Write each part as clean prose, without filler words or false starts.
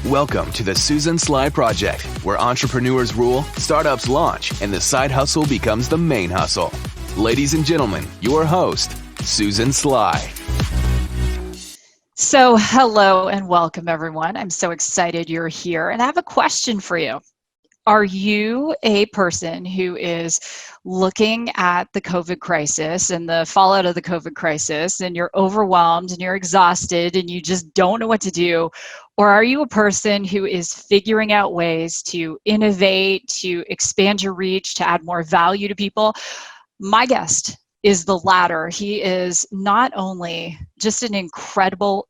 Welcome to the Susan Sly Project, where entrepreneurs rule, startups launch, and the side hustle becomes the main hustle. Ladies and gentlemen, your host, Susan Sly. So hello and welcome, everyone. I'm so excited you're here, and I have a question for you. Are you a person who is looking at the COVID crisis and the fallout of the COVID crisis, and you're overwhelmed and you're exhausted and you just don't know what to do? Or are you a person who is figuring out ways to innovate, to expand your reach, to add more value to people? My guest is the latter. He is not only just an incredible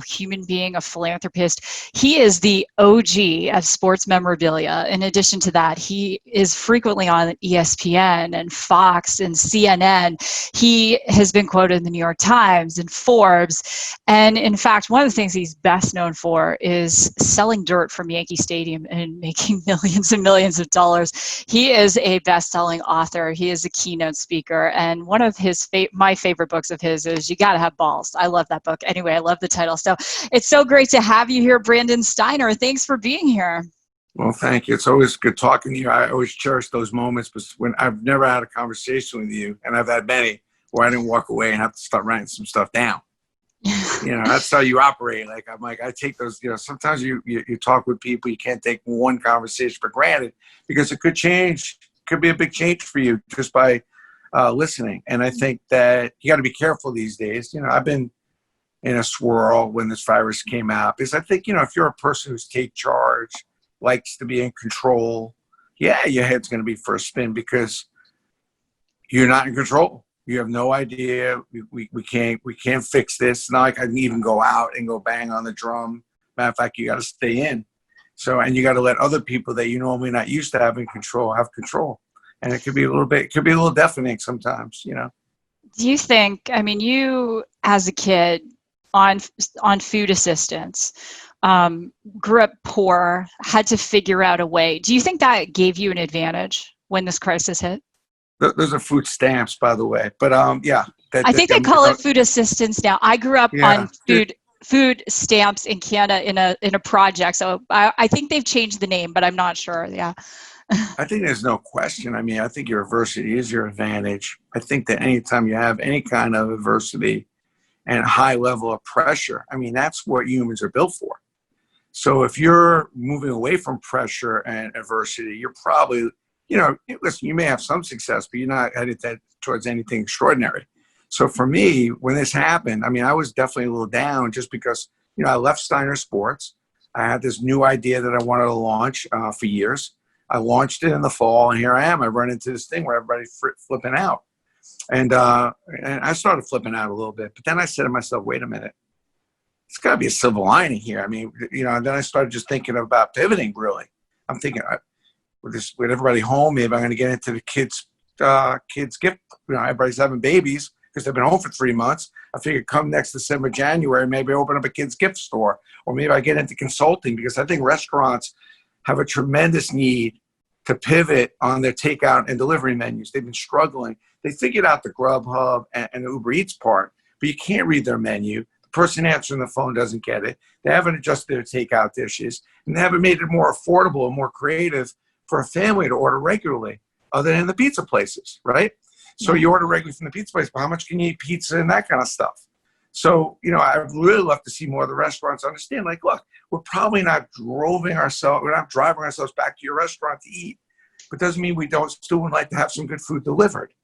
human being, a philanthropist. He is the OG of sports memorabilia. In addition to that, he is frequently on ESPN and Fox and CNN. He has been quoted in the New York Times and Forbes. And in fact, one of the things he's best known for is selling dirt from Yankee Stadium and making millions and millions of dollars. He is a best-selling author. He is a keynote speaker. And one of his my favorite books of his is You Gotta Have Balls. I love that book. Anyway, I love the title. So it's so great to have you here, Brandon Steiner. Thanks for being here. Well, thank you. It's always good talking to you. I always cherish those moments, but when I've never had a conversation with you, and I've had many where I didn't walk away and have to start writing some stuff down. That's how you operate. I take those, sometimes you talk with people, you can't take one conversation for granted because it could change. It could be a big change for you just by listening. And I think that you got to be careful these days. I've been in a swirl when this virus came out because I think, if you're a person who's take charge, likes to be in control, your head's going to be for a spin because you're not in control. You have no idea. We can't fix this. It's not like I can even go out and go bang on the drum. Matter of fact, you got to stay in. And you got to let other people that you normally not used to having control have control. And it could be a little deafening sometimes, Do you think, you as a kid on food assistance, grew up poor, had to figure out a way. Do you think that gave you an advantage when this crisis hit? Those are food stamps, by the way. But I think they call it food assistance now. I grew up on food stamps in Canada in a project. So I think they've changed the name, but I'm not sure. Yeah. I think there's no question. I think your adversity is your advantage. I think that anytime you have any kind of adversity and a high level of pressure, that's what humans are built for. So if you're moving away from pressure and adversity, you're probably, listen, you may have some success, but you're not headed towards anything extraordinary. So for me, when this happened, I was definitely a little down just because, I left Steiner Sports. I had this new idea that I wanted to launch for years. I launched it in the fall, and here I am. I run into this thing where everybody's flipping out. And I started flipping out a little bit. But then I said to myself, wait a minute. It's got to be a silver lining here. And then I started just thinking about pivoting, really. I'm thinking, with everybody home, maybe I'm going to get into the kids' gift. Everybody's having babies because they've been home for 3 months. I figured come next December, January, maybe I open up a kids' gift store. Or maybe I get into consulting because I think restaurants have a tremendous need to pivot on their takeout and delivery menus. They've been struggling. They figured out the Grubhub and the Uber Eats part, but you can't read their menu. The person answering the phone doesn't get it. They haven't adjusted their takeout dishes, and they haven't made it more affordable and more creative for a family to order regularly, other than the pizza places, right? So you order regularly from the pizza place, but how much can you eat pizza and that kind of stuff? So, I'd really love to see more of the restaurants understand, look, we're probably not driving ourselves back to your restaurant to eat, but doesn't mean we don't still would like to have some good food delivered.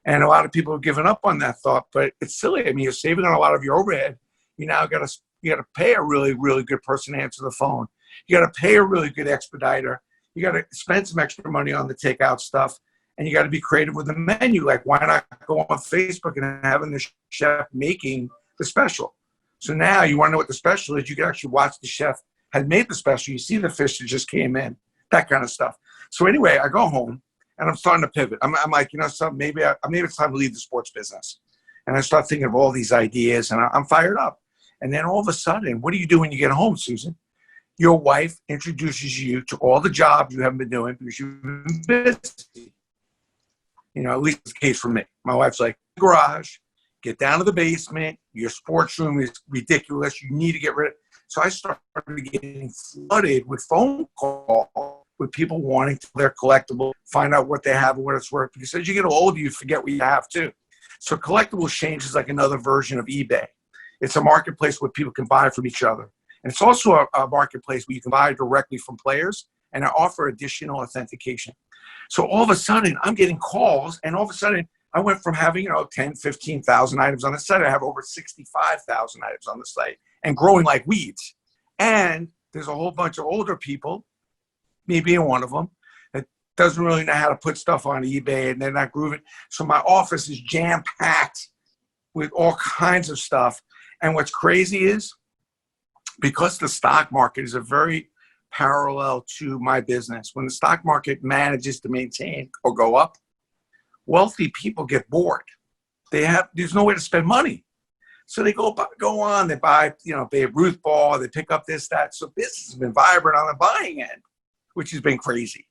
And a lot of people have given up on that thought, but it's silly. You're saving on a lot of your overhead. You now got to pay a really, really good person to answer the phone. You got to pay a really good expediter. You got to spend some extra money on the takeout stuff, and you got to be creative with the menu. Why not go on Facebook and having the chef making the special? So now you want to know what the special is. You can actually watch the chef had made the special. You see the fish that just came in, that kind of stuff. So anyway, I go home and I'm starting to pivot. I'm like, maybe it's time to leave the sports business. And I start thinking of all these ideas, and I'm fired up. And then all of a sudden, what do you do when you get home, Susan? Your wife introduces you to all the jobs you haven't been doing because you've been busy. At least it's the case for me. My wife's like, garage, get down to the basement. Your sports room is ridiculous. You need to get rid of it. So I started getting flooded with phone calls with people wanting to their collectible, find out what they have and what it's worth. Because as you get older, you forget what you have too. So collectible exchange is like another version of eBay. It's a marketplace where people can buy from each other. And it's also a marketplace where you can buy directly from players and I offer additional authentication. So all of a sudden, I'm getting calls, and all of a sudden, I went from having, 10, 15,000 items on the site. I have over 65,000 items on the site and growing like weeds. And there's a whole bunch of older people, me being one of them, that doesn't really know how to put stuff on eBay, and they're not grooving. So my office is jam-packed with all kinds of stuff. And what's crazy is, because the stock market is a very parallel to my business, when the stock market manages to maintain or go up, wealthy people get bored. There's no way to spend money. So they go on, they buy, Babe Ruth ball, they pick up this, that. So business has been vibrant on the buying end, which has been crazy.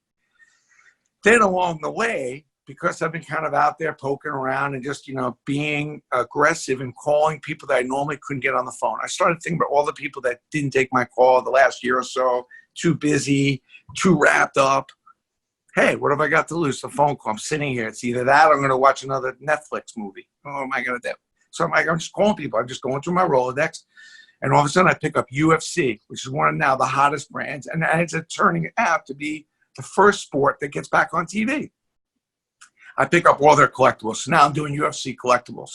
Then along the way, because I've been kind of out there poking around and just, being aggressive and calling people that I normally couldn't get on the phone, I started thinking about all the people that didn't take my call the last year or so, too busy, too wrapped up. Hey, what have I got to lose? The phone call. I'm sitting here. It's either that or I'm going to watch another Netflix movie. What am I going to do? So I'm just calling people. I'm just going through my Rolodex. And all of a sudden I pick up UFC, which is one of now the hottest brands. And it's turning out to be the first sport that gets back on TV. I pick up all their collectibles. So now I'm doing UFC collectibles.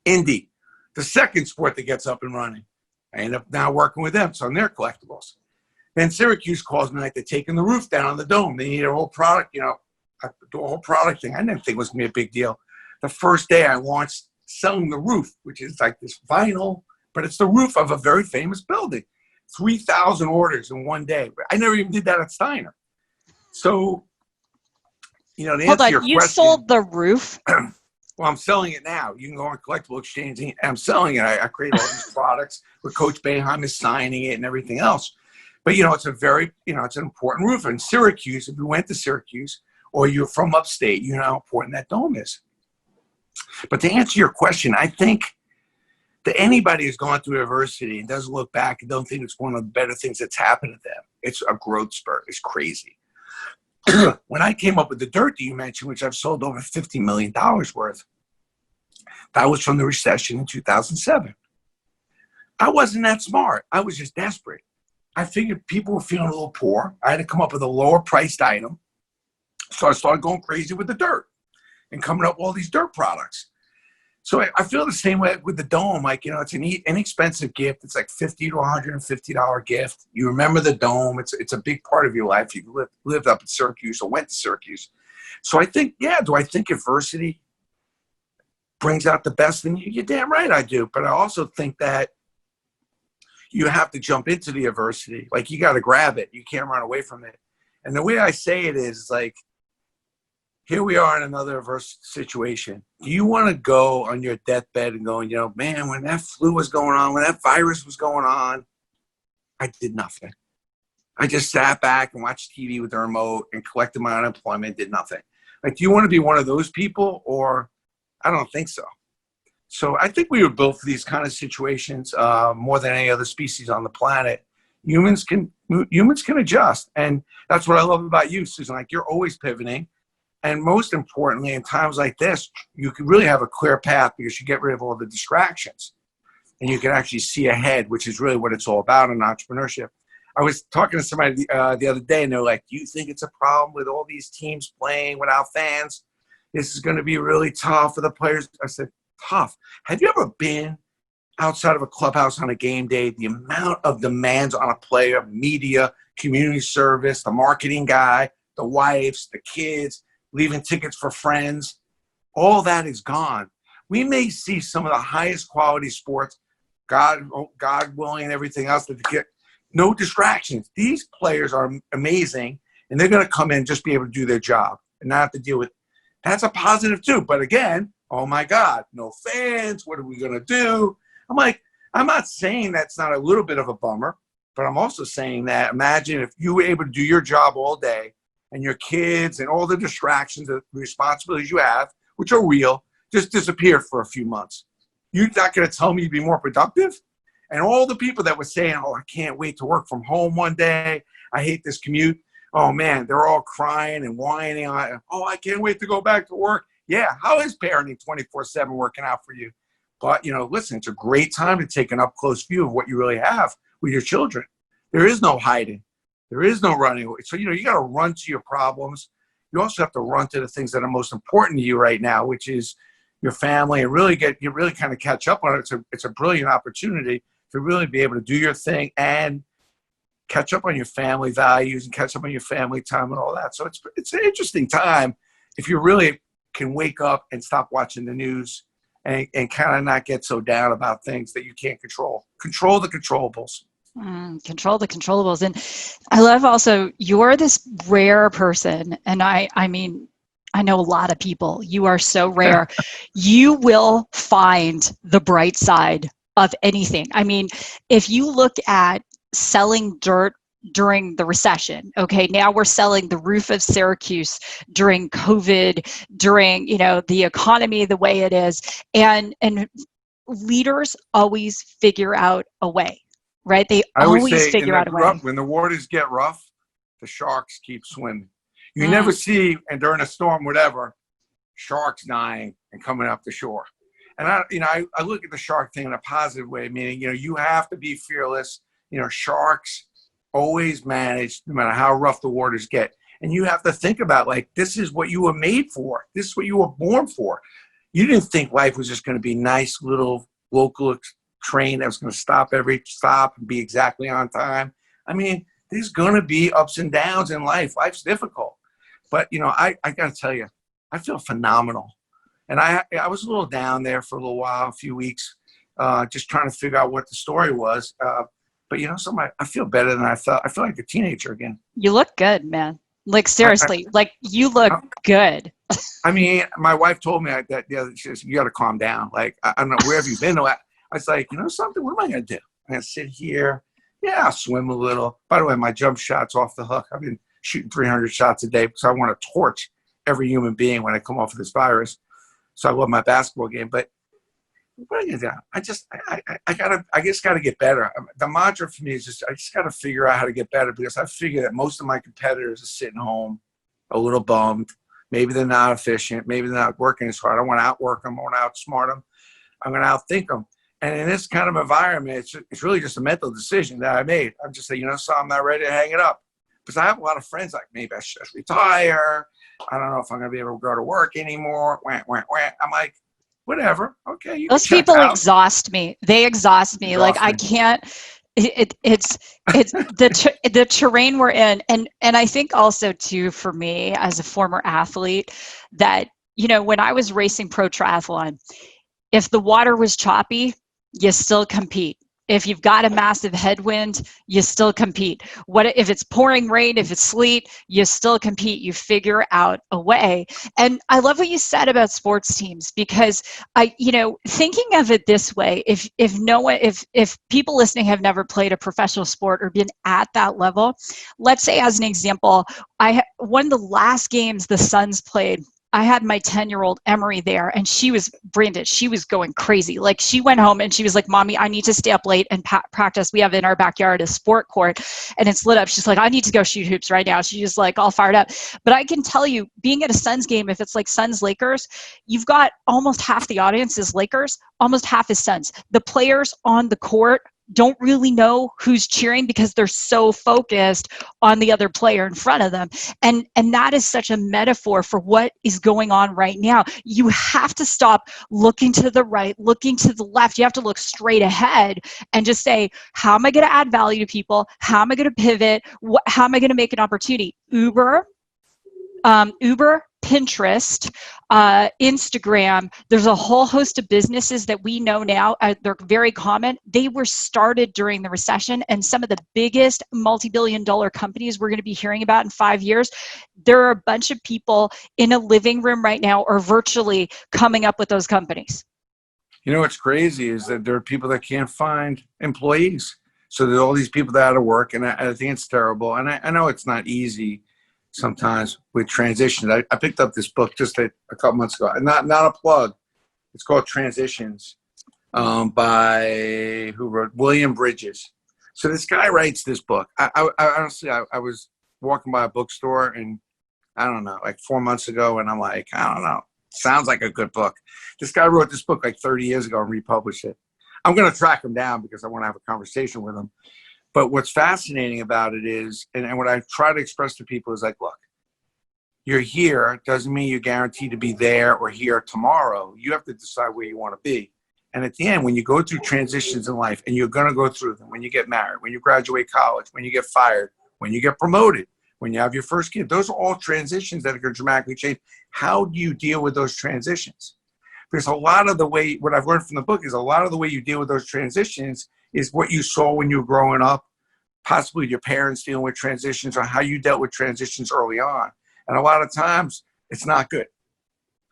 Indy, the second sport that gets up and running. I end up now working with them. So on their collectibles. Then Syracuse calls me like they're taking the roof down on the dome. They need a whole product, do a whole product thing. I didn't think it was going to be a big deal. The first day I launched selling the roof, which is like this vinyl, but it's the roof of a very famous building. 3,000 orders in one day. I never even did that at Steiner. So, to Hold answer on, your you question, sold the roof? well, I'm selling it now. You can go on Collectible Exchange and I'm selling it. I create all these products where Coach Boeheim is signing it and everything else. But, it's a very, it's an important roof. In Syracuse, if you went to Syracuse or you're from upstate, you know how important that dome is. But to answer your question, I think that anybody who's gone through adversity and doesn't look back and don't think it's one of the better things that's happened to them, it's a growth spurt. It's crazy. When I came up with the dirt that you mentioned, which I've sold over $50 million worth, that was from the recession in 2007. I wasn't that smart. I was just desperate. I figured people were feeling a little poor. I had to come up with a lower priced item. So I started going crazy with the dirt and coming up with all these dirt products. So I feel the same way with the dome. Like, it's an inexpensive gift. It's like $50 to $150 gift. You remember the dome. It's a big part of your life. You lived up in Syracuse or went to Syracuse. So I think, do I think adversity brings out the best in you? You're damn right I do. But I also think that you have to jump into the adversity. Like, you got to grab it. You can't run away from it. And the way I say it is like, here we are in another adverse situation. Do you want to go on your deathbed and go, man, when that flu was going on, when that virus was going on, I did nothing. I just sat back and watched TV with the remote and collected my unemployment, did nothing. Like, do you want to be one of those people? Or I don't think so. So I think we were built for these kind of situations more than any other species on the planet. Humans can adjust. And that's what I love about you, Susan. Like, you're always pivoting. And most importantly, in times like this, you can really have a clear path because you get rid of all the distractions. And you can actually see ahead, which is really what it's all about in entrepreneurship. I was talking to somebody the other day, and they're like, do you think it's a problem with all these teams playing without fans? This is going to be really tough for the players. I said, tough. Have you ever been outside of a clubhouse on a game day? The amount of demands on a player, media, community service, the marketing guy, the wives, the kids, leaving tickets for friends, all that is gone. We may see some of the highest quality sports, God willing, and everything else, that get no distractions. These players are amazing, and they're going to come in and just be able to do their job and not have to deal with. That's a positive too. But again, oh my God, no fans. What are we going to do? I'm like, I'm not saying that's not a little bit of a bummer, but I'm also saying that imagine if you were able to do your job all day and your kids and all the distractions, the responsibilities you have, which are real, just disappeared for a few months. You're not going to tell me you'd be more productive? And all the people that were saying, oh, I can't wait to work from home one day. I hate this commute. Oh, man, they're all crying and whining. Oh, I can't wait to go back to work. Yeah, how is parenting 24/7 working out for you? But, listen, it's a great time to take an up-close view of what you really have with your children. There is no hiding. There is no running away. So, you got to run to your problems. You also have to run to the things that are most important to you right now, which is your family, and really kind of catch up on it. It's a brilliant opportunity to really be able to do your thing and catch up on your family values and catch up on your family time and all that. So it's an interesting time if you really can wake up and stop watching the news and kind of not get so down about things that you can't control. Control the controllables. Control the controllables. And I love also, you're this rare person. And I mean, I know a lot of people. You are so rare. You will find the bright side of anything. I mean, if you look at selling dirt during the recession, okay, now we're selling the roof of Syracuse during COVID, during, the economy the way it is. And leaders always figure out a way. Right? They always figure out a way. When the waters get rough, the sharks keep swimming. You never see, and during a storm, whatever, sharks dying and coming up the shore. And I look at the shark thing in a positive way, meaning, you have to be fearless. Sharks always manage, no matter how rough the waters get. And you have to think about, this is what you were made for. This is what you were born for. You didn't think life was just going to be nice little local train that was going to stop every stop and be exactly on time. I mean, there's going to be ups and downs in life. Life's difficult. But, I got to tell you, I feel phenomenal. And I was a little down there for a little while, a few weeks, just trying to figure out what the story was. But, I feel better than I felt. I feel like a teenager again. You look good, man. Seriously, you look good. I mean, my wife told me that she says, you got to calm down. I don't know, where have you been? I was like, something, what am I going to do? I'm going to sit here. Yeah, I'll swim a little. By the way, my jump shot's off the hook. I've been shooting 300 shots a day because I want to torch every human being when I come off of this virus. So I love my basketball game. But what am I going to do? I just got to get better. The mantra for me is I just got to figure out how to get better, because I figure that most of my competitors are sitting home a little bummed. Maybe they're not efficient. Maybe they're not working as hard. I want to outwork them. I want to outsmart them. I'm going to outthink them. And in this kind of environment, it's really just a mental decision that I made. I'm just saying, so I'm not ready to hang it up. Because I have a lot of friends maybe I should just retire. I don't know if I'm going to be able to go to work anymore. I'm like, whatever. Okay. Those people exhaust me. They exhaust me. I can't. It's the terrain we're in. And I think also too, for me as a former athlete, that, when I was racing pro triathlon, if the water was choppy, you still compete. If you've got a massive headwind, you still compete. What if it's pouring rain, if it's sleet, you still compete. You figure out a way. And I love what you said about sports teams, because thinking of it this way, if people listening have never played a professional sport or been at that level, let's say as an example, one of the last games the Suns played, I had my 10-year-old Emery there, and she was Brandon. She was going crazy. She went home and she was like, "Mommy, I need to stay up late and practice. We have in our backyard a sport court, and it's lit up." She's like, "I need to go shoot hoops right now." She's just all fired up. But I can tell you, being at a Suns game, if it's Suns Lakers, you've got almost half the audience is Lakers, almost half is Suns. The players on the court don't really know who's cheering because they're so focused on the other player in front of them. And that is such a metaphor for what is going on right now. You have to stop looking to the right, looking to the left. You have to look straight ahead and just say, how am I going to add value to people? How am I going to pivot? How am I going to make an opportunity? Uber, Pinterest, Instagram. There's a whole host of businesses that we know now. They're very common. They were started during the recession, and some of the biggest multi-billion-dollar companies we're going to be hearing about in 5 years, there are a bunch of people in a living room right now or virtually coming up with those companies. What's crazy is that there are people that can't find employees. So there's all these people that are out of work, and I think it's terrible. And I know it's not easy sometimes with transitions. I picked up this book just a couple months ago. Not a plug. It's called Transitions by who wrote William Bridges. So this guy writes this book. I honestly, I was walking by a bookstore and I don't know, like 4 months ago, and I'm like, I don't know, sounds like a good book. This guy wrote this book like 30 years ago and republished it. I'm going to track him down because I want to have a conversation with him. But what's fascinating about it is, and what I try to express to people is like, look, you're here doesn't mean you're guaranteed to be there or here tomorrow. You have to decide where you want to be. And at the end, when you go through transitions in life, and you're going to go through them, when you get married, when you graduate college, when you get fired, when you get promoted, when you have your first kid, those are all transitions that are going to dramatically change. How do you deal with those transitions? Because a lot of the way, what I've learned from the book is a lot of the way you deal with those transitions is what you saw when you were growing up, possibly your parents dealing with transitions, or how you dealt with transitions early on. And a lot of times it's not good.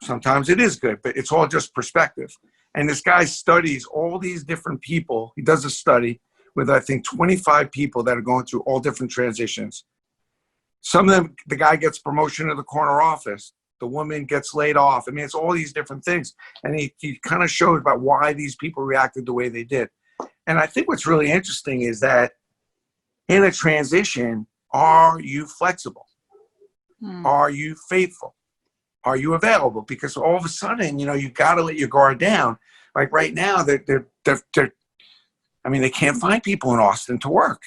Sometimes it is good, but it's all just perspective. And this guy studies all these different people. He does a study with, I think, 25 people that are going through all different transitions. Some of them, the guy gets promotion to the corner office. The woman gets laid off. I mean, it's all these different things. And he kind of shows about why these people reacted the way they did. And I think what's really interesting is that in a transition, are you flexible? Are you faithful? Are you available? Because all of a sudden, you got to let your guard down. Like right now, they're I mean, they can't find people in Austin to work.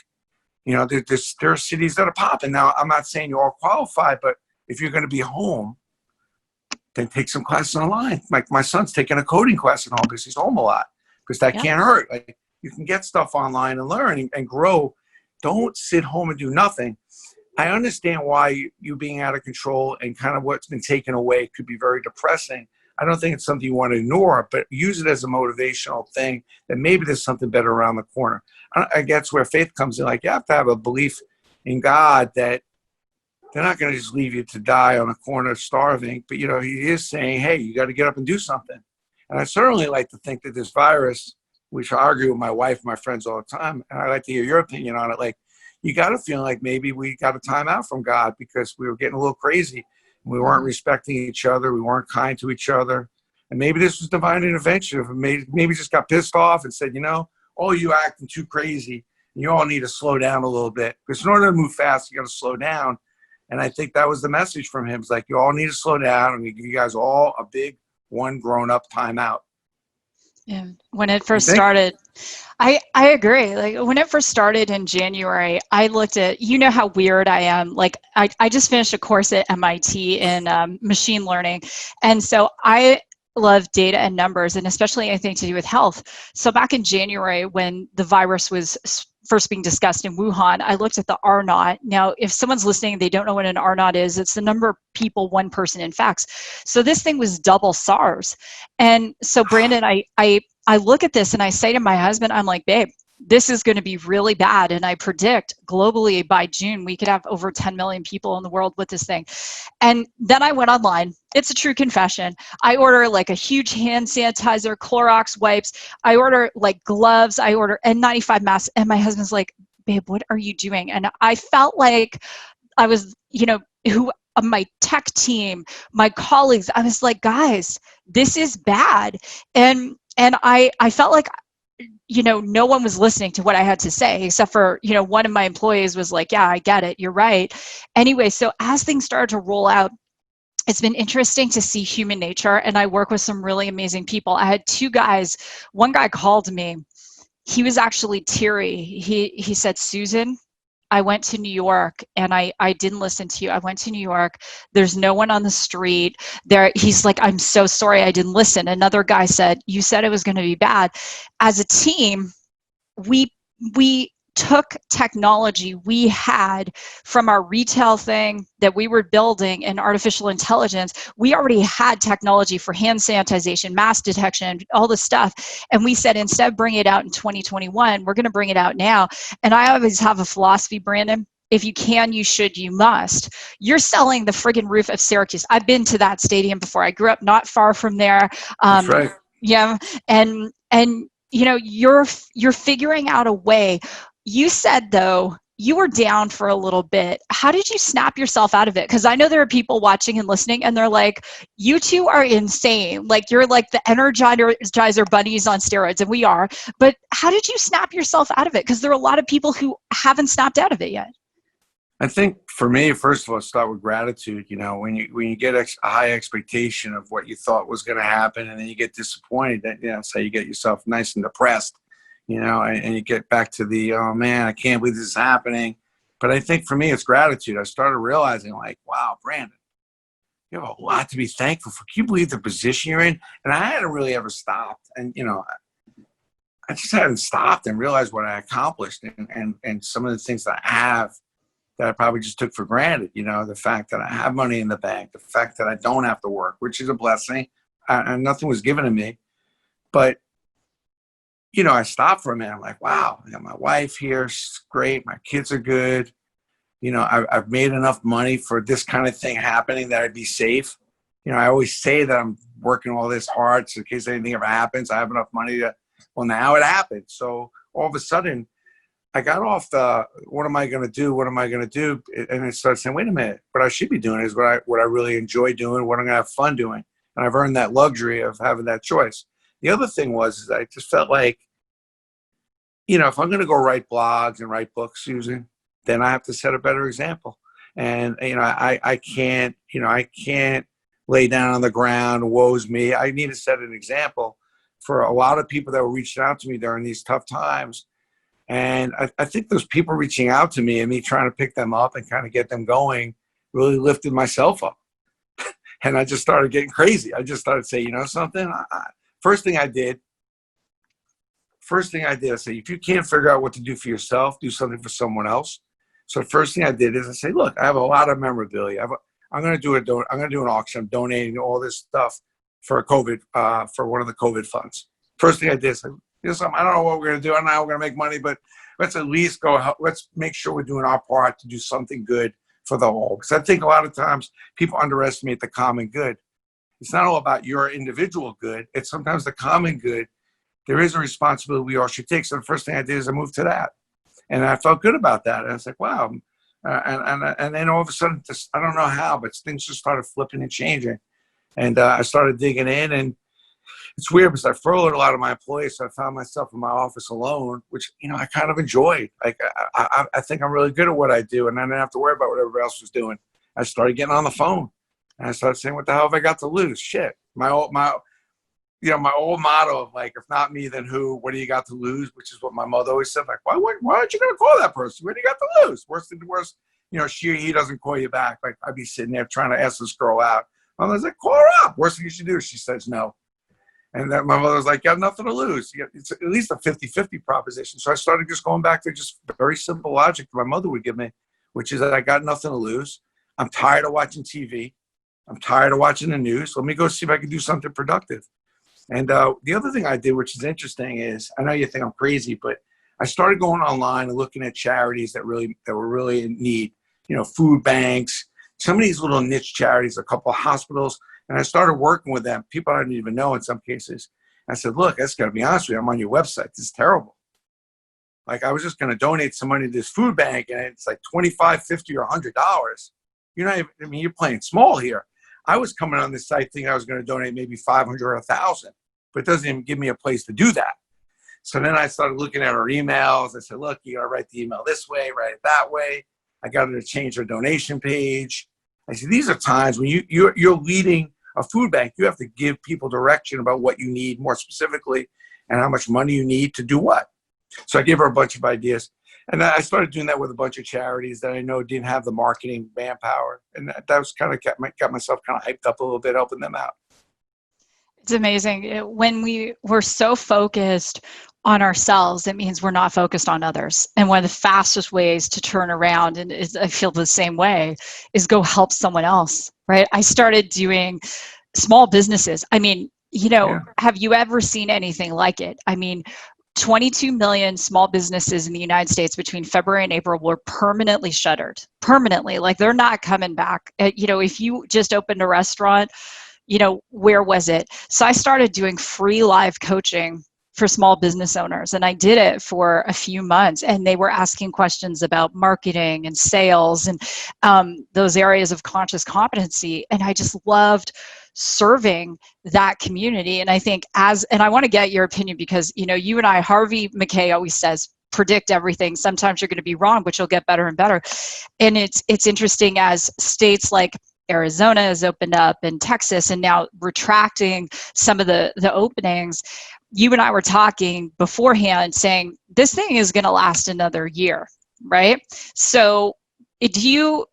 There are cities that are popping. Now, I'm not saying you're all qualified, but if you're going to be home, then take some classes online. Like my son's taking a coding class at home because he's home a lot, because that can't hurt. Like you can get stuff online and learn and grow. Don't sit home and do nothing. I understand why you being out of control and kind of what's been taken away could be very depressing. I don't think it's something you want to ignore, but use it as a motivational thing that maybe there's something better around the corner. I guess where faith comes in, like you have to have a belief in God that they're not going to just leave you to die on a corner starving, but he is saying, hey, you got to get up and do something. And I certainly like to think that this virus, which I argue with my wife and my friends all the time, and I like to hear your opinion on it, like, you got to feel like maybe we got a time out from God because we were getting a little crazy. We weren't respecting each other. We weren't kind to each other. And maybe this was divine intervention. Maybe just got pissed off and said, oh, you acting too crazy. You all need to slow down a little bit. Because in order to move fast, you got to slow down. And I think that was the message from him. It's like, you all need to slow down and give you guys all a big one grown-up time out. Yeah. When it first started, I agree. Like when it first started in January, I looked at, how weird I am. Like I just finished a course at MIT in machine learning. And so I love data and numbers, and especially anything to do with health. So back in January, when the virus was first being discussed in Wuhan, I looked at the R naught. Now, if someone's listening, they don't know what an R naught is. It's the number of people one person infects. So this thing was double SARS. And so Brandon, I look at this and I say to my husband, I'm like, babe, this is going to be really bad. And I predict globally by June, we could have over 10 million people in the world with this thing. And then I went online. It's a true confession. I order like a huge hand sanitizer, Clorox wipes. I order like gloves. I order N95 masks. And my husband's like, babe, what are you doing? And I felt like I was, my tech team, my colleagues, I was like, guys, this is bad. And I felt like, no one was listening to what I had to say, except for, one of my employees was like, yeah, I get it. You're right. Anyway, so as things started to roll out, it's been interesting to see human nature. And I work with some really amazing people. I had two guys. One guy called me. He was actually teary. He said, Susan, I went to New York and I didn't listen to you. I went to New York. There's no one on the street there. He's like, I'm so sorry I didn't listen. Another guy said, you said it was going to be bad. As a team, we took technology we had from our retail thing that we were building in artificial intelligence. We already had technology for hand sanitization, mask detection, all this stuff. And we said, instead of bringing it out in 2021, we're going to bring it out now. And I always have a philosophy, Brandon. If you can, you should, you must. You're selling the friggin' roof of Syracuse. I've been to that stadium before. I grew up not far from there. That's right. Yeah. And you're figuring out a way. You said, though, you were down for a little bit. How did you snap yourself out of it? Because I know there are people watching and listening, and they're like, you two are insane. Like, you're like the Energizer bunnies on steroids, and we are. But how did you snap yourself out of it? Because there are a lot of people who haven't snapped out of it yet. I think for me, first of all, start with gratitude. You know, when you get a high expectation of what you thought was going to happen, and then you get disappointed, that, you know, so you get yourself nice and depressed, you know, and you get back to the, oh man, I can't believe this is happening. But I think for me, it's gratitude. I started realizing, like, wow, Brandon, you have a lot to be thankful for. Can you believe the position you're in? And I hadn't really ever stopped. And, you know, I just hadn't stopped and realized what I accomplished, and some of the things that I have that I probably just took for granted. You know, the fact that I have money in the bank, the fact that I don't have to work, which is a blessing, and nothing was given to me. But, you know, I stopped for a minute. I'm like, wow, I got my wife here. She's great. My kids are good. You know, I've made enough money for this kind of thing happening that I'd be safe. You know, I always say that I'm working all this hard, so in case anything ever happens, I have enough money to, well, now it happened. So all of a sudden, I got off the, what am I going to do? What am I going to do? And I started saying, wait a minute, what I should be doing is what I really enjoy doing, what I'm going to have fun doing. And I've earned that luxury of having that choice. The other thing was I just felt like, you know, if I'm going to go write blogs and write books, Susan, then I have to set a better example. And, you know, I can't lay down on the ground, woe's me. I need to set an example for a lot of people that were reaching out to me during these tough times. And I think those people reaching out to me and me trying to pick them up and kind of get them going really lifted myself up. And I just started getting crazy. I just started saying, you know something? First thing I did, I say, if you can't figure out what to do for yourself, do something for someone else. So the first thing I did is I say, look, I have a lot of memorabilia. I'm going to do an auction. I'm donating all this stuff for COVID, for one of the COVID funds. First thing I did is, I don't know what we're going to do. I don't know how we're going to make money, but let's at least let's make sure we're doing our part to do something good for the whole. Because I think a lot of times people underestimate the common good. It's not all about your individual good. It's sometimes the common good. There is a responsibility we all should take. So the first thing I did is I moved to that. And I felt good about that. And I was like, wow. And then all of a sudden, I don't know how, but things just started flipping and changing. And I started digging in, and it's weird because I furloughed a lot of my employees, so I found myself in my office alone, which, you know, I kind of enjoyed. Like, I think I'm really good at what I do, and I didn't have to worry about what everybody else was doing. I started getting on the phone, and I started saying, what the hell have I got to lose? Shit. My old motto of, like, if not me, then who? What do you got to lose? Which is what my mother always said. Like, why aren't you going to call that person? What do you got to lose? Worse than worse, you know, she or he doesn't call you back. Like, I'd be sitting there trying to ask this girl out. My mother's like, call her up. Worst thing you should do. She says no. And then my mother was like, you have nothing to lose. It's at least a 50-50 proposition. So I started just going back to just very simple logic that my mother would give me, which is that I got nothing to lose. I'm tired of watching TV. I'm tired of watching the news. Let me go see if I can do something productive. And the other thing I did, which is interesting, is I know you think I'm crazy, but I started going online and looking at charities that were really in need. You know, food banks, some of these little niche charities, a couple of hospitals. And I started working with them, people I didn't even know in some cases. I said, look, that's got to be honest with you. I'm on your website. This is terrible. Like, I was just going to donate some money to this food bank, and it's like $25, $50, or $100. You're not even, I mean, you're playing small here. I was coming on this site thinking I was going to donate maybe 500 or 1,000, but it doesn't even give me a place to do that. So then I started looking at her emails. I said, look, you got to write the email this way, write it that way. I got her to change her donation page. I said, these are times when you're leading a food bank. You have to give people direction about what you need more specifically and how much money you need to do what. So I gave her a bunch of ideas. And I started doing that with a bunch of charities that I know didn't have the marketing manpower. And that was kind of got myself kind of hyped up a little bit, helping them out. It's amazing. When we're so focused on ourselves, it means we're not focused on others. And one of the fastest ways to turn around, and I feel the same way, is go help someone else, right? I started doing small businesses. I mean, you know, yeah. Have you ever seen anything like it? I mean, 22 million small businesses in the United States between February and April were permanently shuttered. Permanently. Like, they're not coming back. You know, if you just opened a restaurant, you know, where was it? So I started doing free live coaching for small business owners. And I did it for a few months, and they were asking questions about marketing and sales and those areas of conscious competency. And I just loved serving that community. And I think and I want to get your opinion, because, you and I, Harvey McKay always says, predict everything. Sometimes you're going to be wrong, but you'll get better and better. And it's interesting, as states like Arizona has opened up, and Texas, and now retracting some of the openings. You and I were talking beforehand saying this thing is going to last another year, right? So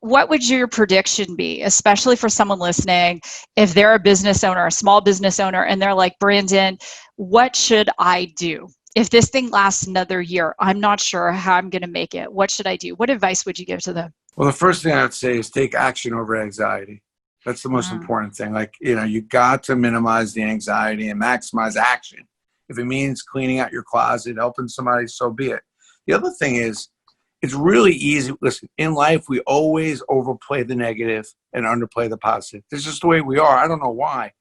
what would your prediction be, especially for someone listening, if they're a business owner, a small business owner, and they're like, Brandon, what should I do? If this thing lasts another year, I'm not sure how I'm going to make it. What should I do? What advice would you give to them? Well, the first thing I would say is take action over anxiety. That's the most important thing. Like, you got to minimize the anxiety and maximize action. If it means cleaning out your closet, helping somebody, so be it. The other thing is, it's really easy. Listen, in life, we always overplay the negative and underplay the positive. This is just the way we are. I don't know why,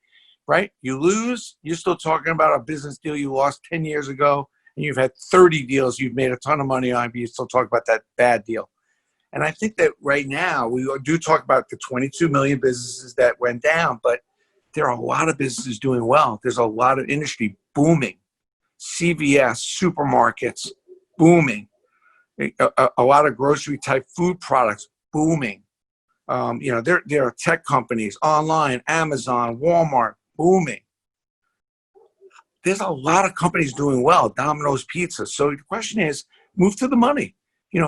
right? You lose, you're still talking about a business deal you lost 10 years ago, and you've had 30 deals you've made a ton of money on, but you still talk about that bad deal. And I think that right now, we do talk about the 22 million businesses that went down, but there are a lot of businesses doing well. There's a lot of industry booming. CVS, supermarkets, booming. A lot of grocery type food products booming. There are tech companies, online, Amazon, Walmart, booming. There's a lot of companies doing well, Domino's Pizza. So the question is, move to the money.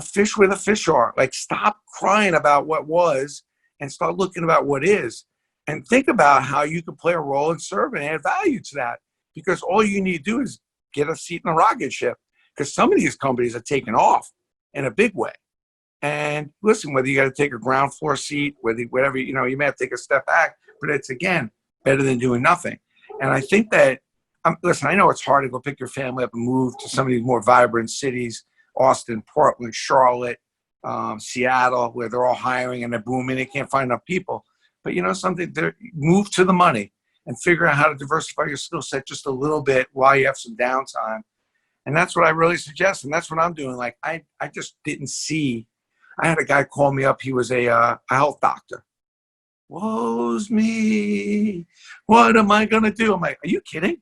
Fish where the fish are. Like, stop crying about what was and start looking about what is. And think about how you can play a role and serve and add value to that. Because all you need to do is get a seat in the rocket ship. Because some of these companies are taking off in a big way. And listen, whether you got to take a ground floor seat, whatever, you may have to take a step back, but it's, again, better than doing nothing. And I think that, listen, I know it's hard to go pick your family up and move to some of these more vibrant cities, Austin, Portland, Charlotte, Seattle, where they're all hiring and they're booming. They can't find enough people. But something, move to the money and figure out how to diversify your skill set just a little bit while you have some downtime. And that's what I really suggest. And that's what I'm doing. Like, I just didn't see. I had a guy call me up. He was a health doctor. Woe's me. What am I going to do? I'm like, are you kidding?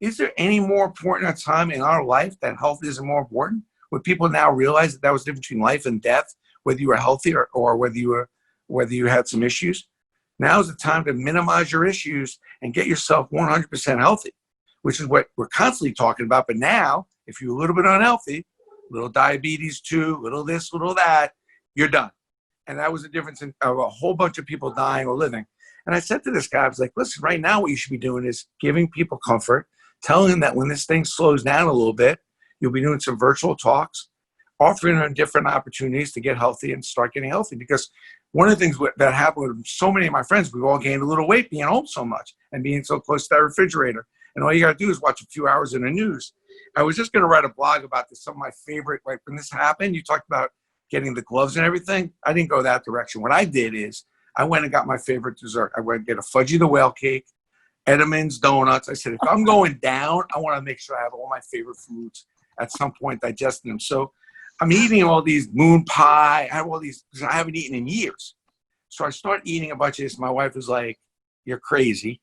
Is there any more important a time in our life that health isn't more important? Would people now realize that was the difference between life and death, whether you were healthy or whether you had some issues? Now is the time to minimize your issues and get yourself 100% healthy, which is what we're constantly talking about. But now, if you're a little bit unhealthy, little diabetes too, little this, little that, you're done. And that was the difference in a whole bunch of people dying or living. And I said to this guy, I was like, listen, right now what you should be doing is giving people comfort, telling them that when this thing slows down a little bit, you'll be doing some virtual talks, offering them different opportunities to get healthy and start getting healthy. Because one of the things that happened with so many of my friends, we've all gained a little weight being home so much and being so close to that refrigerator. And all you got to do is watch a few hours in the news. I was just going to write a blog about this. Some of my favorite, like when this happened, you talked about getting the gloves and everything. I didn't go that direction. What I did is I went and got my favorite dessert. I went and get a Fudgy the Whale cake, Edam's donuts. I said, if I'm going down, I want to make sure I have all my favorite foods at some point, digesting them. So I'm eating all these moon pie. I have all these, I haven't eaten in years. So I start eating a bunch of this. My wife was like, you're crazy.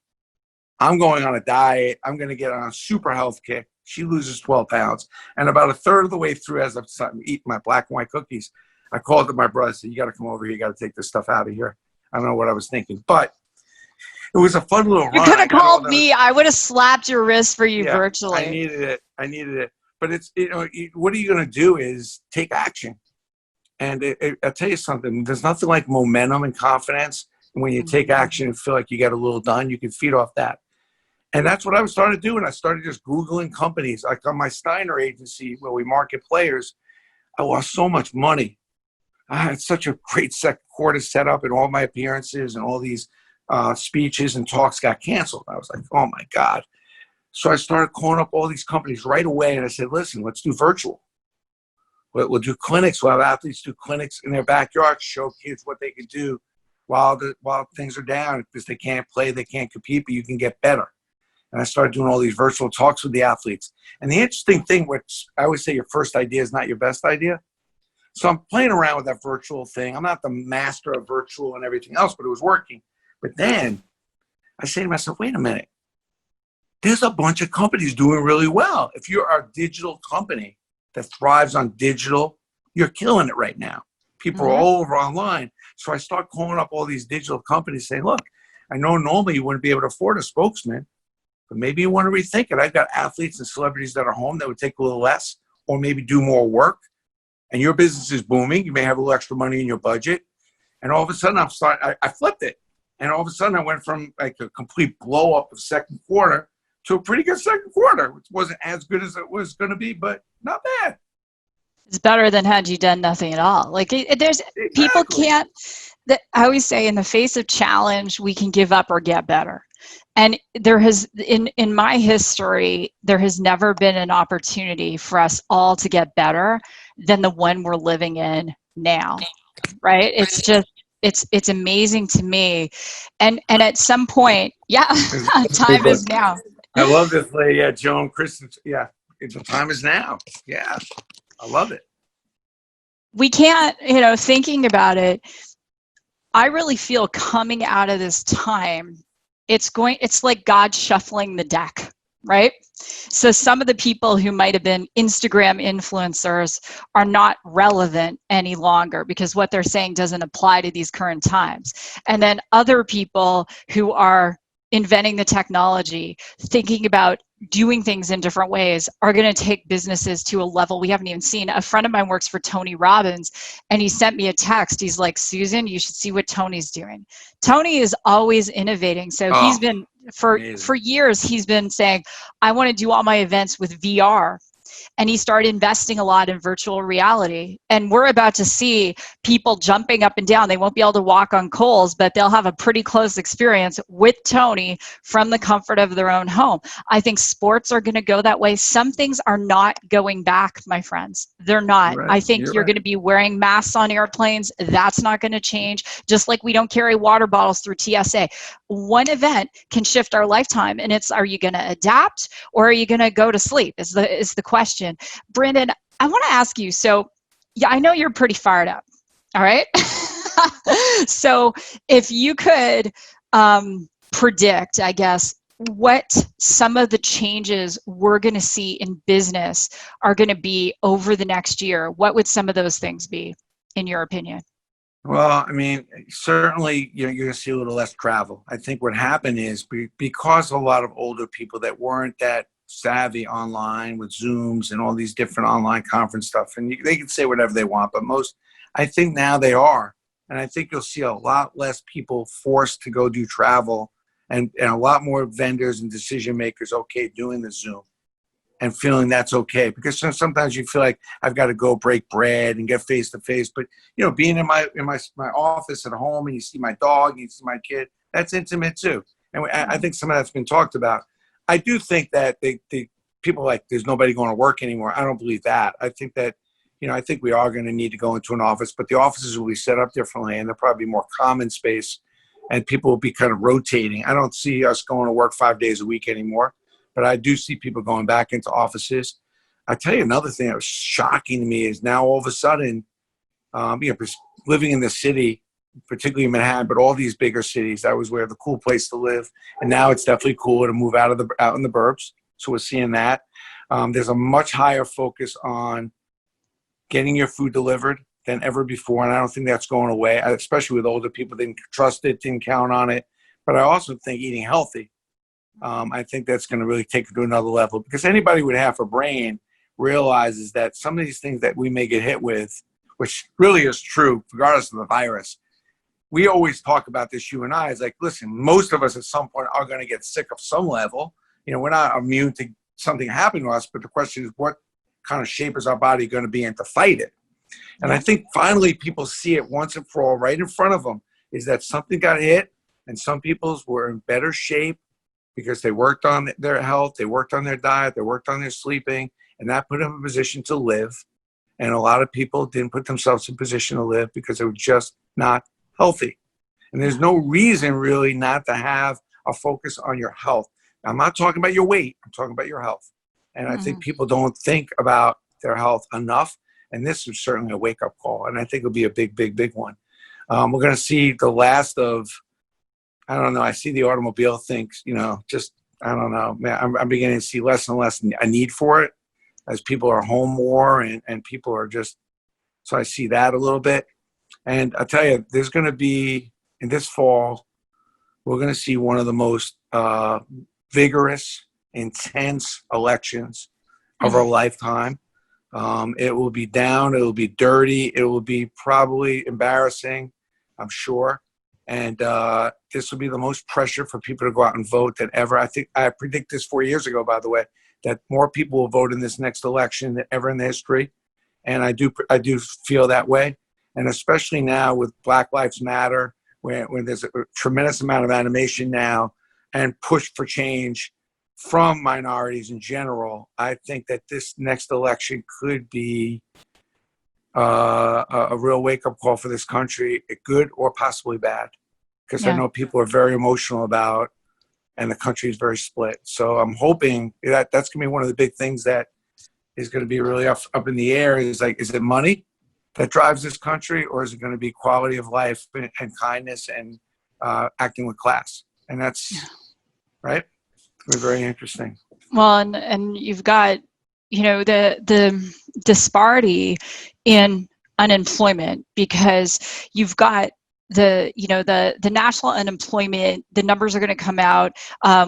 I'm going on a diet. I'm going to get on a super health kick. She loses 12 pounds. And about a third of the way through, as I'm eating my black and white cookies, I called to my brother and said, you got to come over here. You got to take this stuff out of here. I don't know what I was thinking, but it was a fun little run. You could have called me. I would have slapped your wrist for you virtually. I needed it. But it's, what are you going to do is take action. And I'll tell you something, there's nothing like momentum and confidence. And when you take action and feel like you get a little done, you can feed off that. And that's what I started doing. I started just Googling companies. Like on my Steiner agency where we market players, I lost so much money. I had such a great second quarter set up, and all my appearances and all these speeches and talks got canceled. I was like, oh my God. So I started calling up all these companies right away. And I said, listen, let's do virtual. We'll do clinics. We'll have athletes do clinics in their backyard, show kids what they can do while things are down, because they can't play, they can't compete, but you can get better. And I started doing all these virtual talks with the athletes. And the interesting thing, which I always say your first idea is not your best idea. So I'm playing around with that virtual thing. I'm not the master of virtual and everything else, but it was working. But then I say to myself, wait a minute. There's a bunch of companies doing really well. If you're a digital company that thrives on digital, you're killing it right now. People are all over online. So I start calling up all these digital companies saying, look, I know normally you wouldn't be able to afford a spokesman, but maybe you want to rethink it. I've got athletes and celebrities that are home that would take a little less or maybe do more work. And your business is booming. You may have a little extra money in your budget. And all of a sudden I flipped it. And all of a sudden I went from like a complete blow up of second quarter to a pretty good second quarter, which wasn't as good as it was going to be, but not bad. It's better than had you done nothing at all. Like there's people can't, I always say in the face of challenge, we can give up or get better. And there has, in my history, there has never been an opportunity for us all to get better than the one we're living in now, right? It's just, it's amazing to me. And at some point, time is now. I love this lady, Joan Christen. Yeah, the time is now. Yeah, I love it. We can't, thinking about it, I really feel coming out of this time, it's like God shuffling the deck, right? So some of the people who might have been Instagram influencers are not relevant any longer because what they're saying doesn't apply to these current times. And then other people who are inventing the technology, thinking about doing things in different ways are going to take businesses to a level we haven't even seen. A friend of mine works for Tony Robbins and he sent me a text. He's like, Susan, you should see what Tony's doing. Tony is always innovating. So he's been, for years, he's been saying, I want to do all my events with VR. And he started investing a lot in virtual reality. And we're about to see people jumping up and down. They won't be able to walk on coals, but they'll have a pretty close experience with Tony from the comfort of their own home. I think sports are going to go that way. Some things are not going back, my friends. They're not. Right. I think you're going to be wearing masks on airplanes. That's not going to change. Just like we don't carry water bottles through TSA. One event can shift our lifetime. And it's, are you going to adapt or are you going to go to sleep is the question. Brandon, I want to ask you, so yeah, I know you're pretty fired up. All right. So if you could predict, I guess, what some of the changes we're going to see in business are going to be over the next year, what would some of those things be, in your opinion? Well, I mean, certainly, you're going to see a little less travel. I think what happened is because a lot of older people that weren't that savvy online with Zooms and all these different online conference stuff, and they can say whatever they want, but I think now they are. And I think you'll see a lot less people forced to go do travel and a lot more vendors and decision makers doing the Zoom and feeling that's okay. Because sometimes you feel like I've got to go break bread and get face to face. But, being in my office at home and you see my dog, you see my kid, that's intimate too. And I think some of that's been talked about. I do think that the people like there's nobody going to work anymore. I don't believe that. I think that, I think we are going to need to go into an office, but the offices will be set up differently and they'll probably be more common space and people will be kind of rotating. I don't see us going to work 5 days a week anymore, but I do see people going back into offices. I tell you another thing that was shocking to me is now all of a sudden, living in the city, particularly in Manhattan, but all these bigger cities, that was where the cool place to live. And now it's definitely cooler to move out in the burbs. So we're seeing that. There's a much higher focus on getting your food delivered than ever before. And I don't think that's going away, especially with older people. Didn't trust it, didn't count on it. But I also think eating healthy, I think that's going to really take it to another level because anybody with half a brain realizes that some of these things that we may get hit with, which really is true, regardless of the virus, we always talk about this, you and I, is like, listen, most of us at some point are going to get sick of some level. We're not immune to something happening to us, but the question is what kind of shape is our body going to be in to fight it? And I think finally people see it once and for all right in front of them is that something got hit and some people were in better shape because they worked on their health, they worked on their diet, they worked on their sleeping, and that put them in a position to live. And a lot of people didn't put themselves in a position to live because they were just not healthy. And there's no reason really not to have a focus on your health. I'm not talking about your weight. I'm talking about your health. And I think Mhm. people don't think about their health enough. And this is certainly a wake-up call. And I think it'll be a big, big, big one. We're going to see the last of, I don't know, I see the automobile things, just, I don't know, man, I'm beginning to see less and less a need for it as people are home more and people are just, so I see that a little bit. And I'll tell you, there's going to be, in this fall, we're going to see one of the most vigorous, intense elections of our lifetime. It will be down. It will be dirty. It will be probably embarrassing, I'm sure. And this will be the most pressure for people to go out and vote than ever. I predict this 4 years ago, by the way, that more people will vote in this next election than ever in the history. And I do feel that way. And especially now with Black Lives Matter, when there's a tremendous amount of animation now and push for change from minorities in general, I think that this next election could be a real wake-up call for this country, good or possibly bad, because I Yeah. know people are very emotional about, and the country is very split. So I'm hoping that that's going to be one of the big things that is going to be really up in the air. Is it money that drives this country, or is it going to be quality of life and kindness and acting with class? And that's right. It's going to be very interesting. Well, and you've got, the disparity in unemployment, because you've got the national unemployment. The numbers are going to come out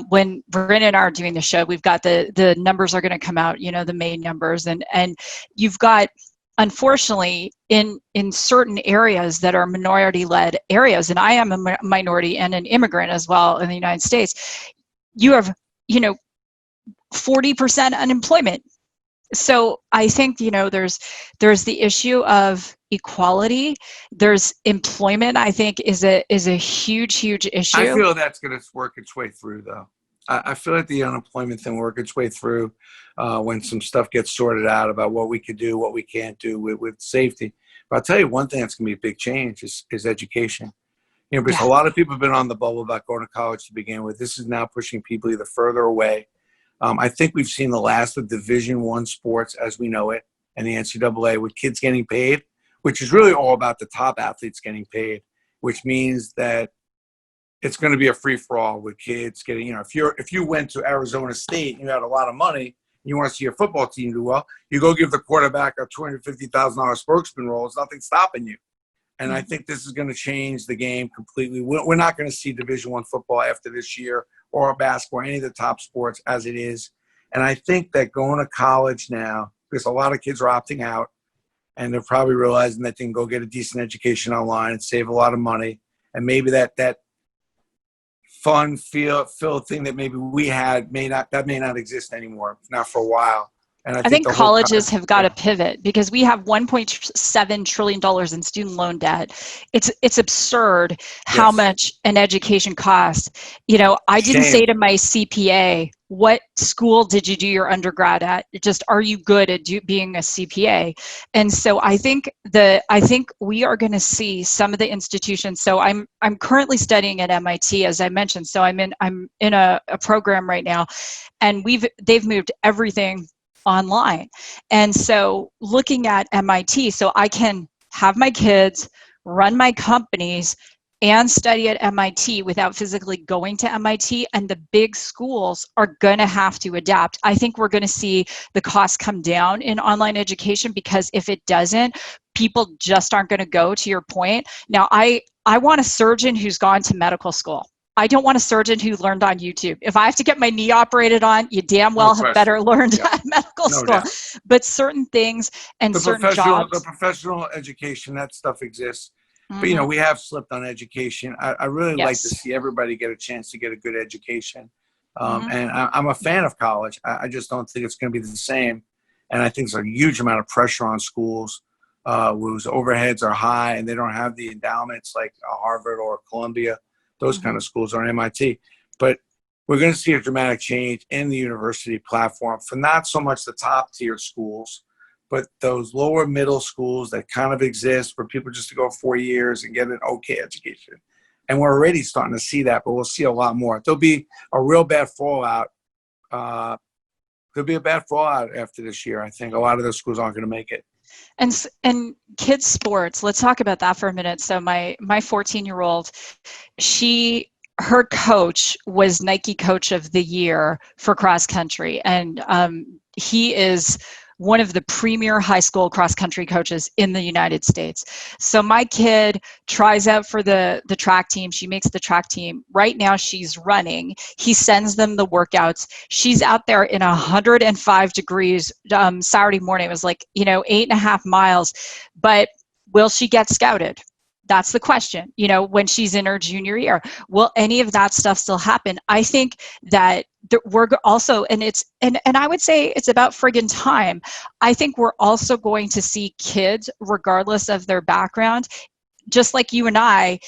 when Bryn and I are doing the show. We've got the numbers are going to come out, the May numbers, and you've got, unfortunately, in certain areas that are minority-led areas, and I am a minority and an immigrant as well in the United States, you have 40% unemployment. So I think there's the issue of equality. There's employment. I think is a huge issue. I feel that's going to work its way through, though. I feel like the unemployment thing will work its way through when some stuff gets sorted out about what we could do, what we can't do with safety. But I'll tell you one thing that's going to be a big change is education. Because a lot of people have been on the bubble about going to college to begin with. This is now pushing people either further away. I think we've seen the last of Division I sports as we know it, and the NCAA, with kids getting paid, which is really all about the top athletes getting paid, which means that it's going to be a free-for-all with kids getting, if you went to Arizona State and you had a lot of money and you want to see your football team do well, you go give the quarterback a $250,000 spokesman role. There's nothing stopping you. And I think this is going to change the game completely. We're not going to see Division I football after this year, or basketball, any of the top sports as it is. And I think that going to college now, because a lot of kids are opting out, and they're probably realizing that they can go get a decent education online and save a lot of money. And maybe that fun filled thing that maybe we had may not exist anymore, not for a while. And I think colleges have got to pivot, because we have $1.7 trillion in student loan debt. It's absurd how much an education costs. I didn't say to my CPA, what school did you do your undergrad at? Just, are you good at being a CPA? And so I think we are going to see some of the institutions. So I'm currently studying at MIT, as I mentioned. So I'm in a program right now, and they've moved everything online. And so looking at MIT, so I can have my kids run my companies and study at MIT without physically going to MIT, and the big schools are going to have to adapt. I think we're going to see the costs come down in online education, because if it doesn't, people just aren't going to go, to your point. Now, I want a surgeon who's gone to medical school. I don't want a surgeon who learned on YouTube. If I have to get my knee operated on, you damn well have better learned at medical school. Doubt. But certain things and certain jobs. The professional education, that stuff exists. But, we have slipped on education. I really like to see everybody get a chance to get a good education. And I'm a fan of college. I just don't think it's going to be the same. And I think there's a huge amount of pressure on schools whose overheads are high and they don't have the endowments like Harvard or Columbia. Those kind of schools are MIT. But we're going to see a dramatic change in the university platform for not so much the top tier schools, but those lower middle schools that kind of exist for people just to go 4 years and get an okay education. And we're already starting to see that, but we'll see a lot more. There'll be a real bad fallout. There'll be a bad fallout after this year. I think a lot of those schools aren't going to make it. And kids sports, let's talk about that for a minute. So my 14-year-old, her coach was Nike Coach of the Year for cross country, and he is one of the premier high school cross country coaches in the United States. So my kid tries out for the track team. She makes the track team. Right now she's running. He sends them the workouts. She's out there in 105 degrees. Saturday morning, it was like, 8.5 miles. But will she get scouted? That's the question. When she's in her junior year, will any of that stuff still happen? I think that we're also, and I would say it's about friggin' time. I think we're also going to see kids, regardless of their background, just like you and I,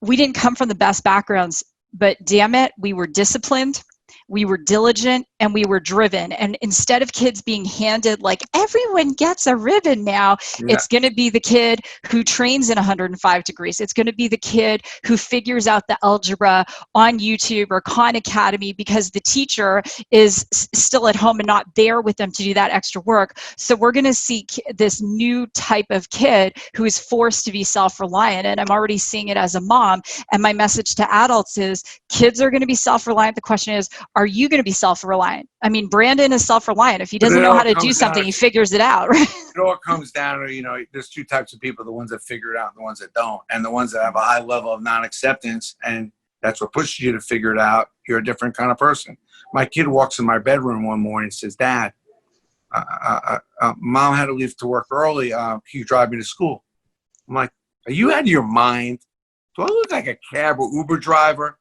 we didn't come from the best backgrounds, but damn it, we were disciplined. We were diligent and we were driven. And instead of kids being handed like everyone gets a ribbon now, it's going to be the kid who trains in 105 degrees. It's going to be the kid who figures out the algebra on YouTube or Khan Academy because the teacher is still at home and not there with them to do that extra work. So we're going to see this new type of kid who is forced to be self-reliant. And I'm already seeing it as a mom. And my message to adults is kids are going to be self-reliant. The question is, are you going to be self-reliant? I mean, Brandon is self-reliant. If he doesn't know how to do something, he figures it out, right? It all comes down to, there's two types of people, the ones that figure it out and the ones that don't. And the ones that have a high level of non-acceptance, and that's what pushes you to figure it out, you're a different kind of person. My kid walks in my bedroom one morning and says, Dad, Mom had to leave to work early. Can you drive me to school? I'm like, are you out of your mind? Do I look like a cab or Uber driver?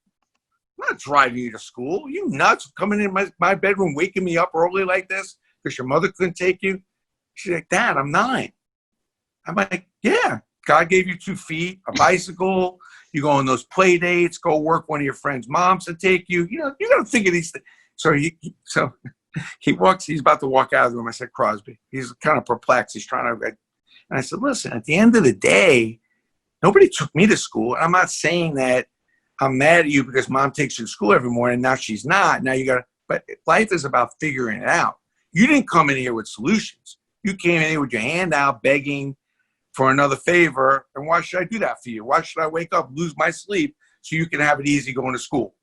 I'm not driving you to school. Are you nuts coming in my bedroom, waking me up early like this because your mother couldn't take you? She's like, Dad, I'm 9. I'm like, yeah, God gave you 2 feet, a bicycle. You go on those play dates, go work one of your friends' moms to take you. You got to think of these things. So he's about to walk out of the room. I said, Crosby, he's kind of perplexed. He's trying to, and I said, listen, at the end of the day, nobody took me to school. I'm not saying that I'm mad at you because Mom takes you to school every morning. Now she's not. Now but life is about figuring it out. You didn't come in here with solutions. You came in here with your hand out, begging for another favor. And why should I do that for you? Why should I wake up, lose my sleep so you can have it easy going to school?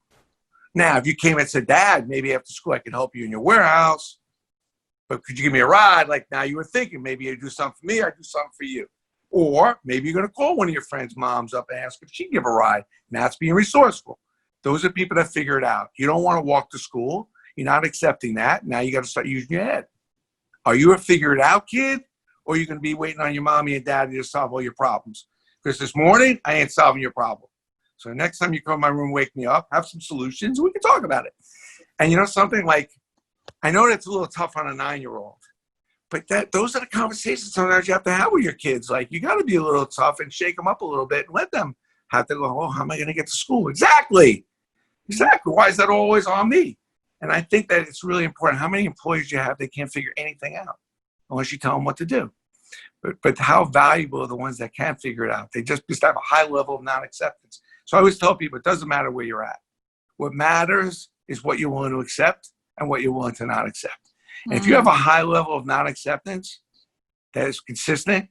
Now, if you came and said, Dad, maybe after school I can help you in your warehouse, but could you give me a ride? Like now you were thinking maybe you do something for me, I do something for you. Or maybe you're going to call one of your friends' moms up and ask if she can give a ride. And that's being resourceful. Those are people that figure it out. You don't want to walk to school. You're not accepting that. Now you got to start using your head. Are you a figure it out kid? Or are you going to be waiting on your mommy and daddy to solve all your problems? Because this morning, I ain't solving your problem. So next time you come to my room, wake me up, have some solutions, and we can talk about it. And something like, I know that's a little tough on a 9-year-old. But those are the conversations sometimes you have to have with your kids. Like, you got to be a little tough and shake them up a little bit and let them have to go, oh, how am I going to get to school? Exactly. Why is that always on me? And I think that it's really important. How many employees you have, they can't figure anything out unless you tell them what to do. But how valuable are the ones that can figure it out? They just have a high level of non-acceptance. So I always tell people, it doesn't matter where you're at. What matters is what you're willing to accept and what you're willing to not accept. And if you have a high level of non-acceptance that is consistent,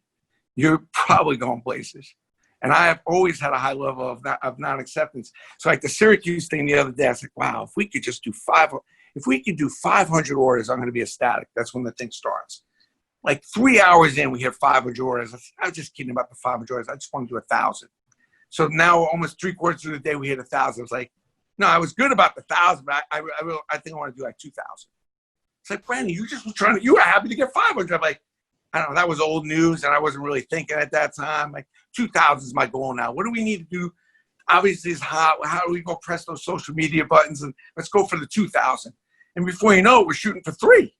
you're probably going places. And I have always had a high level of non-acceptance. So like the Syracuse thing the other day, I was like, wow, if we could just do 500 orders, I'm going to be ecstatic. That's when the thing starts. Like 3 hours in, we hit 500 orders. I was just kidding about the 500 orders. I just want to do 1,000. So now almost 3/4 of the day, we hit 1,000. I was like, no, I was good about the 1,000, but I think I want to do like 2,000. It's like, Brandon, you were happy to get 500. I'm like, I don't know, that was old news, and I wasn't really thinking at that time. Like, 2,000 is my goal now. What do we need to do? Obviously, it's hot. How do we go press those social media buttons, and let's go for the 2,000? And before you know it, we're shooting for 3.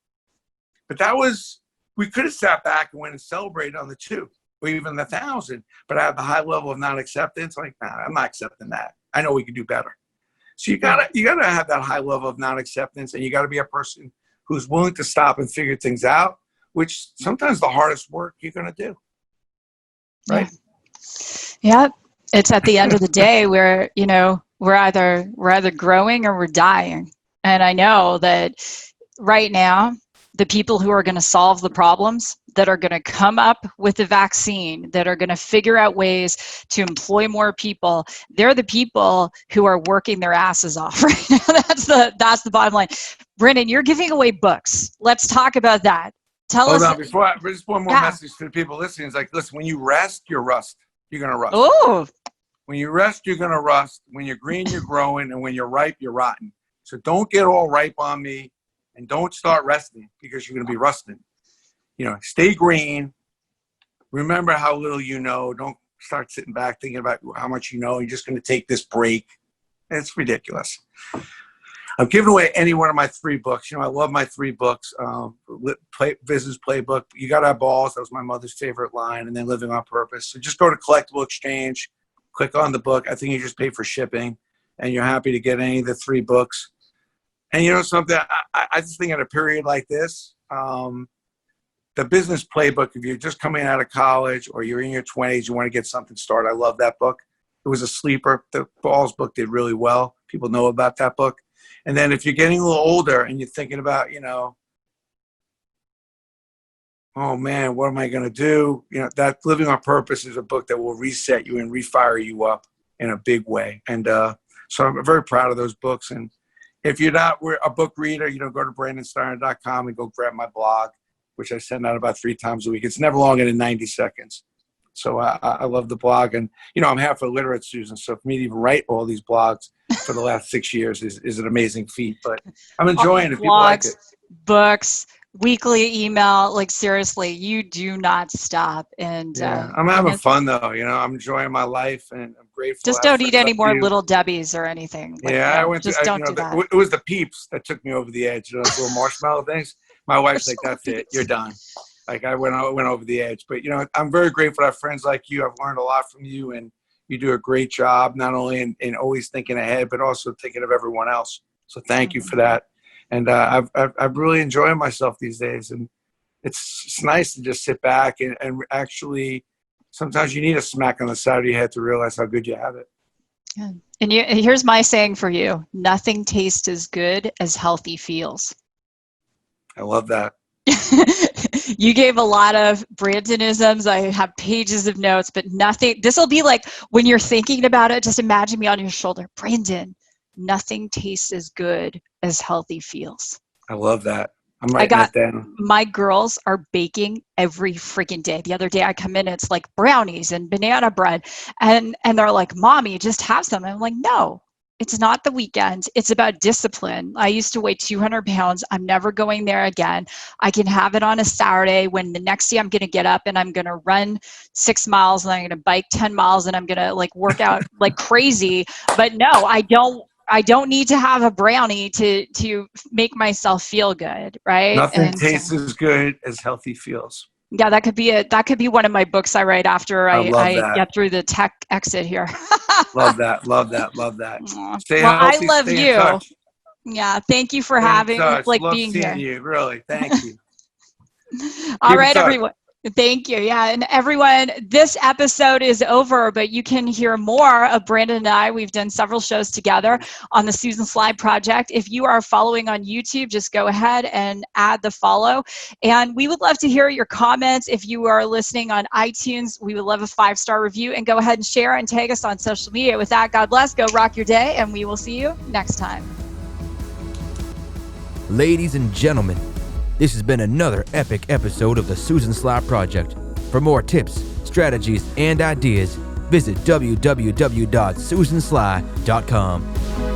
But we could have sat back and went and celebrated on the 2 or even the 1,000. But I have the high level of non-acceptance. Like, nah, I'm not accepting that. I know we can do better. So you gotta have that high level of non-acceptance, and you gotta be a person who's willing to stop and figure things out, which sometimes the hardest work you're going to do. Right? Yeah. It's at the end of the day where, we're either growing or we're dying. And I know that right now, the people who are going to solve the problems, that are going to come up with the vaccine, that are going to figure out ways to employ more people, they're the people who are working their asses off right now. That's the bottom line. Brendan, you're giving away books. Let's talk about that. Tell us. Hold on, just one more message to the people listening. It's like, listen, when you rest, you're rust. You're going to rust. Oh. When you rest, you're going to rust. When you're green, you're growing. And when you're ripe, you're rotten. So don't get all ripe on me and don't start resting because you're going to be rusting. Stay green. Remember how little you know. Don't start sitting back thinking about how much you know. You're just going to take this break. It's ridiculous. I'm giving away any one of my 3 books. I love my 3 books. Business Playbook. You Got Our Balls. That was my mother's favorite line. And then Living on Purpose. So just go to Collectible Exchange. Click on the book. I think you just pay for shipping. And you're happy to get any of the 3 books. And something, I just think at a period like this, the Business Playbook, if you're just coming out of college or you're in your 20s, you want to get something started. I love that book. It was a sleeper. The Balls book did really well. People know about that book. And then if you're getting a little older and you're thinking about, oh man, what am I going to do? That Living on Purpose is a book that will reset you and refire you up in a big way. And so I'm very proud of those books. And if you're not a book reader, go to BrandonSteiner.com and go grab my blog, which I send out about 3 times a week. It's never longer than 90 seconds. So I love the blog. And, I'm half illiterate, Susan. So for me to even write all these blogs for the last 6 years is an amazing feat. But I'm enjoying it. People like it. Books, weekly email, like seriously, you do not stop. And I'm having fun though. I'm enjoying my life and I'm grateful. Just don't eat any more Little Debbies or anything. I went just don't do that. It was the Peeps that took me over the edge. Those little marshmallow things. My wife's like, that's it. You're done. Like I went over the edge. But I'm very grateful to have friends like you. I've learned a lot from you, and you do a great job, not only in always thinking ahead, but also thinking of everyone else. So thank you for that. And I've really enjoyed myself these days, and it's nice to just sit back and actually sometimes you need a smack on the side of your head to realize how good you have it. Yeah. And here's my saying for you: nothing tastes as good as healthy feels. I love that. You gave a lot of Brandonisms. I have pages of notes, but nothing. This will be like when you're thinking about it, just imagine me on your shoulder. Brandon, nothing tastes as good as healthy feels. I love that. I'm writing that down. My girls are baking every freaking day. The other day I come in, it's like brownies and banana bread. And they're like, Mommy, just have some. I'm like, no. It's not the weekend. It's about discipline. I used to weigh 200 pounds. I'm never going there again. I can have it on a Saturday when the next day I'm going to get up and I'm going to run 6 miles and I'm going to bike 10 miles and I'm going to work out like crazy. But no, I don't need to have a brownie to make myself feel good, right? Nothing tastes as good as healthy feels. Yeah, that could be one of my books I write after I get through the tech exit here. Love that. Stay well, healthy, I love stay you. in touch. Yeah, thank you for Love being seeing here. you, really. Thank you. All right, everyone. Thank you. Yeah, and everyone, this episode is over, but you can hear more of Brandon and I. We've done several shows together on the Susan Sly Project. If you are following on YouTube, just go ahead and add the follow. And we would love to hear your comments. If you are listening on iTunes, we would love a 5-star review, and go ahead and share and tag us on social media. With that, God bless, go rock your day, and we will see you next time. Ladies and gentlemen, this has been another epic episode of the Susan Sly Project. For more tips, strategies, and ideas, visit www.susansly.com.